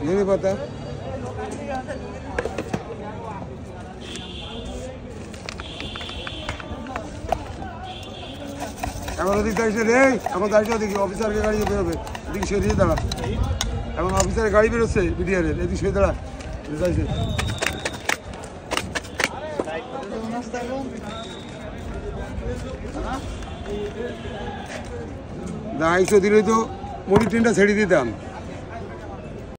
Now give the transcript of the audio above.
ধনে পাতা এখন ওদিক দাঁড়িয়েছে রে এখন দাঁড়িয়ে দেখি অফিসারকে গাড়ি বেরোবে এদিকে সরিয়ে দাঁড়া এখন অফিসারের গাড়ি বেরোচ্ছে বিডিআরের এদিকে সরিয়ে দাঁড়া দাঁড়িয়েছে না 100 দিলেই তো মুড়ি ট্রেনটা ছেড়ে দিতাম